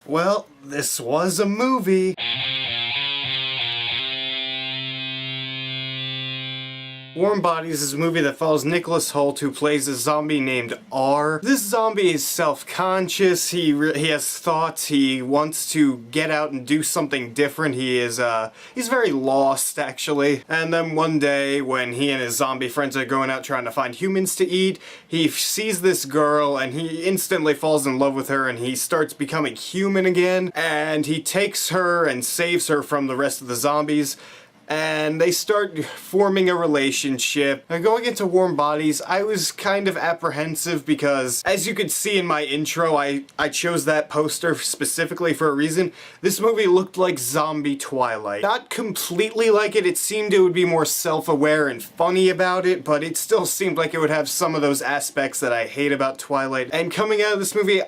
Well, this was a movie. Warm Bodies is a movie that follows Nicholas Hoult, who plays a zombie named R. This zombie is self-conscious, he has thoughts, he wants to get out and do something different. He's very lost, actually. And then one day, when he and his zombie friends are going out trying to find humans to eat, he sees this girl and he instantly falls in love with her and he starts becoming human again. And he takes her and saves her from the rest of the zombies. And they start forming a relationship. Now, going into Warm Bodies, I was kind of apprehensive because, as you could see in my intro, I chose that poster specifically for a reason. This movie looked like zombie Twilight. Not completely like it seemed it would be more self-aware and funny about it, but it still seemed like it would have some of those aspects that I hate about Twilight. And coming out of this movie,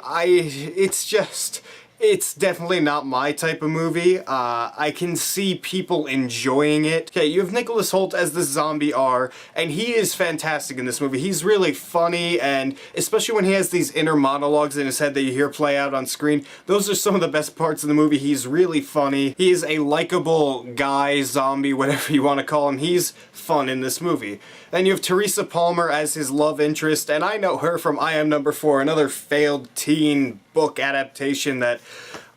it's definitely not my type of movie. I can see people enjoying it. Okay, you have Nicholas Hoult as the zombie R, and he is fantastic in this movie. He's really funny, and especially when he has these inner monologues in his head that you hear play out on screen, those are some of the best parts of the movie. He's really funny. He is a likable guy, zombie, whatever you want to call him. He's fun in this movie. Then you have Teresa Palmer as his love interest, and I know her from I Am Number 4, another failed teen book adaptation that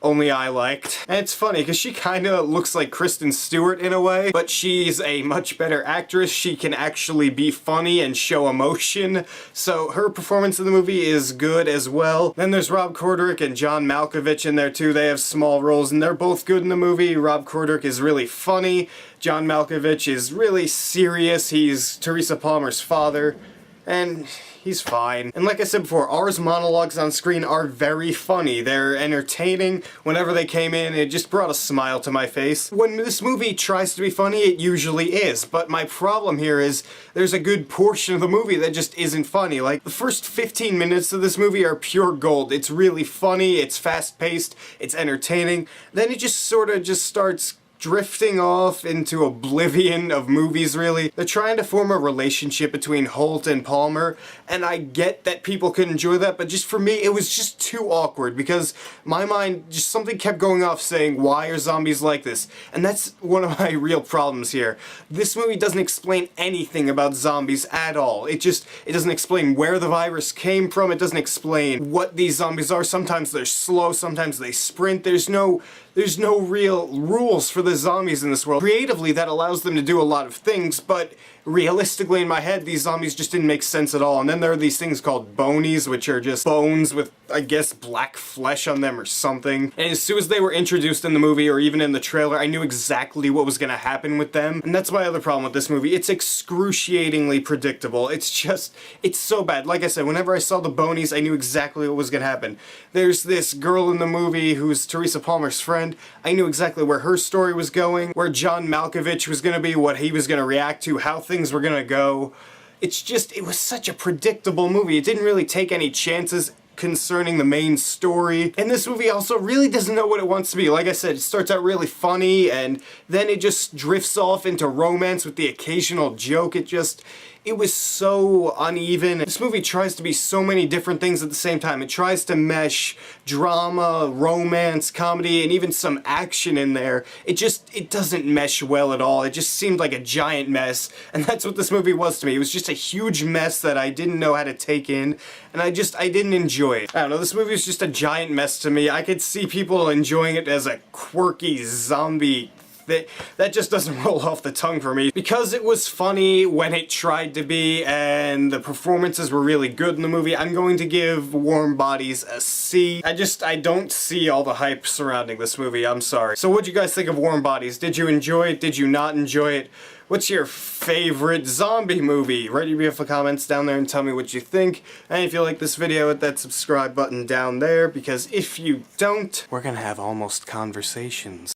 only I liked. And it's funny, because she kinda looks like Kristen Stewart in a way, but she's a much better actress. She can actually be funny and show emotion, so her performance in the movie is good as well. Then there's Rob Corddry and John Malkovich in there too. They have small roles, and they're both good in the movie. Rob Corddry is really funny. John Malkovich is really serious. He's Teresa Palmer's father, and he's fine. And like I said before, R's monologues on screen are very funny. They're entertaining. Whenever they came in, it just brought a smile to my face. When this movie tries to be funny, it usually is. But my problem here is there's a good portion of the movie that just isn't funny. Like, the first 15 minutes of this movie are pure gold. It's really funny, it's fast-paced, it's entertaining. Then it just sort of just starts drifting off into oblivion of movies, really. They're trying to form a relationship between Hoult and Palmer, and I get that people could enjoy that, but just for me, it was just too awkward, because my mind, just something kept going off saying, why are zombies like this? And that's one of my real problems here. This movie doesn't explain anything about zombies at all. It doesn't explain where the virus came from, it doesn't explain what these zombies are. Sometimes they're slow, sometimes they sprint. There's no real rules for the zombies in this world. Creatively, that allows them to do a lot of things, but realistically in my head, these zombies just didn't make sense at all. And then there are these things called bonies, which are just bones with, I guess, black flesh on them or something. And as soon as they were introduced in the movie, or even in the trailer, I knew exactly what was gonna happen with them. And that's my other problem with this movie. It's excruciatingly predictable. It's so bad. Like I said, whenever I saw the bonies, I knew exactly what was gonna happen. There's this girl in the movie who's Teresa Palmer's friend. I knew exactly where her story was going, where John Malkovich was gonna be, what he was gonna react to, how things were gonna go. It was such a predictable movie. It didn't really take any chances concerning the main story. And this movie also really doesn't know what it wants to be. Like I said, it starts out really funny, and then it just drifts off into romance with the occasional joke. It was so uneven. This movie tries to be so many different things at the same time. It tries to mesh drama, romance, comedy, and even some action in there. It doesn't mesh well at all. It just seemed like a giant mess, and that's what this movie was to me. It was just a huge mess that I didn't know how to take in, and I didn't enjoy it. I don't know, this movie was just a giant mess to me. I could see people enjoying it as a quirky zombie. That just doesn't roll off the tongue for me. Because it was funny when it tried to be, and the performances were really good in the movie, I'm going to give Warm Bodies a C. I don't see all the hype surrounding this movie, I'm sorry. So what'd you guys think of Warm Bodies? Did you enjoy it? Did you not enjoy it? What's your favorite zombie movie? Write your beautiful comments down there and tell me what you think. And if you like this video, hit that subscribe button down there, because if you don't, we're gonna have almost conversations.